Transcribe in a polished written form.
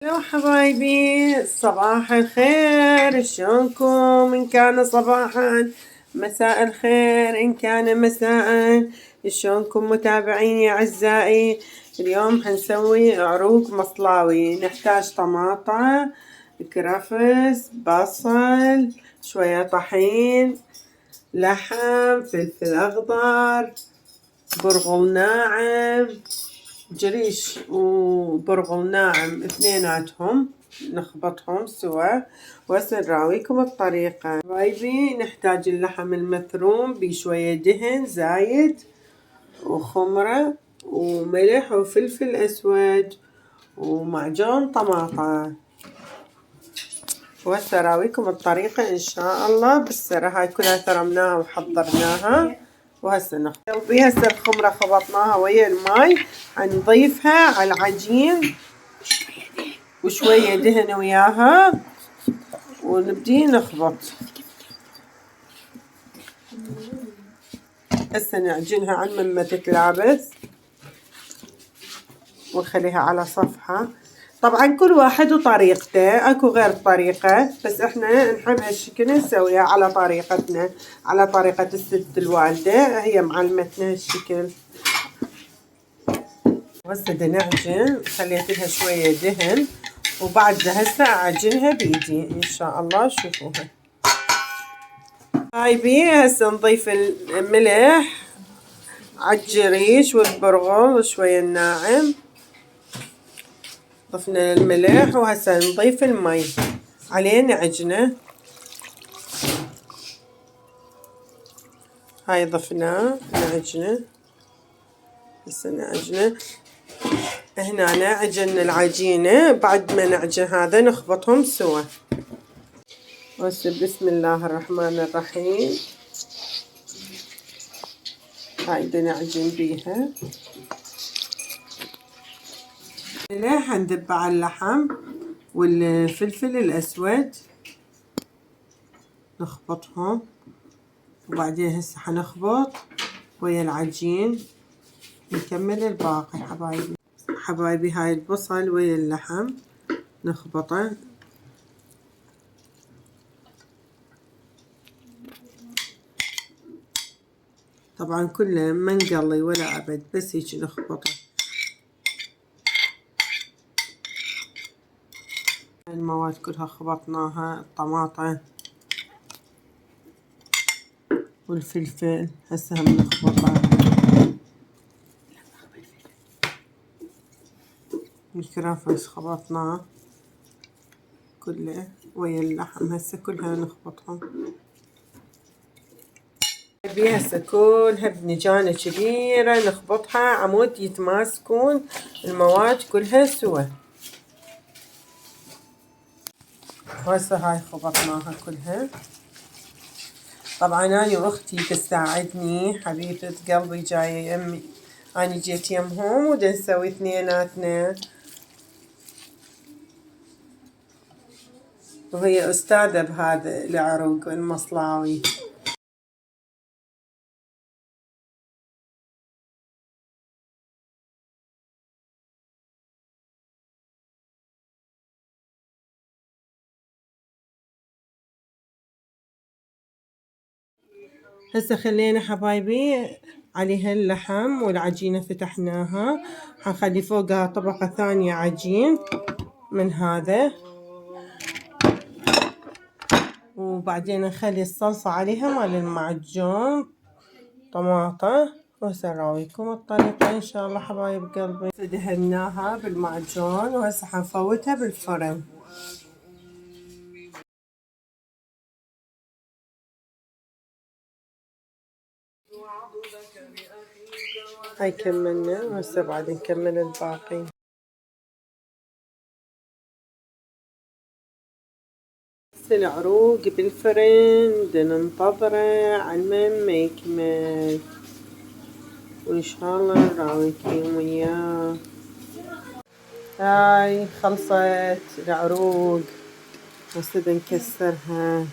لو حبايبي صباح الخير، شلونكم؟ إن كان صباحا، مساء الخير إن كان مساء. شلونكم متابعيني أعزائي؟ اليوم حنسوي عروق مصلاوي. نحتاج طماطة، كرفس، بصل، شوية طحين، لحم، فلفل أخضر، برغل ناعم، جريش وبرغل ناعم، اثنيناتهم نخبطهم سوا. وهسه نراويكم الطريقة. حبايبي نحتاج اللحم المثروم بشوية دهن زايد وخمرة وملح وفلفل أسود ومعجون طماطة. وهسه اراويكم الطريقة ان شاء الله بالسرعة. هاي كلها ثرمناها وحضرناها. وهسه نخلطها. هسه الخمرة خبطناها ويا الماي، حنضيفها على العجين وشوية دهن وياها ونبدي نخبط. هسه نعجنها عن ما تتلابس ونخليها على صفحة. طبعا كل واحد وطريقته، اكو غير طريقة، بس احنا نحب هالشكل نسويها على طريقتنا، على طريقة الست الوالدة، هي معلمتنا هالشكل. هسه نعجن، خليت لها شوية دهن وبعد هسه اعجنها بايدي ان شاء الله. شوفوها هايبي. هسه نضيف الملح عالجريش والبرغل وشوية الناعم. ضفنا الملح وهسه نضيف المي عليه نعجنه. هاي ضفناه نعجنه. هسه نعجنه. هنا عجنا العجينة. بعد ما نعجن هذا نخبطهم سوا. هسه بسم الله الرحمن الرحيم. هاي نعجن بيها. الملح ندب على اللحم والفلفل الأسود نخبطهم. وبعدين هسه حنخبط ويا العجين نكمل الباقي. حبايبي هاي البصل ويا اللحم نخبطه. طبعا كله ما نقلي ولا أبد، بس هيك نخبطه. المواد كلها خبطناها، الطماطة والفلفل هسه هم نخبطها. الكرفس خبطناه كله ويا اللحم. هسه كلها نخبطهم. هسه كلها بنجانة كبيرة نخبطها عمود يتماسكون المواد كلها سوا. هسه هاي خبطناها كلها. طبعا أنا وأختي تساعدني، حبيبة قلبي جاية يمي. أنا جيت يمهم ودنسوي اثنيناتنا، وهي أستاذة بهذا العروق المصلاوي. هسه خلينا حبايبي عليها اللحم والعجينة فتحناها. حنخلي فوقها طبقة ثانية عجين من هذا، وبعدين نخلي الصلصة عليها مال المعجون طماطة. وهسه نراويكم الطريقة ان شاء الله حبايب قلبي. دهناها بالمعجون وهسه حنفوتها بالفرن. هاي كملنا وهسه بعد نكمل الباقي. هسه العروق بالفرن بدنا ننتظره على ما يكمل، وان شاء الله نراويكم وياه. هاي خلصت العروق. هسه نكسرها.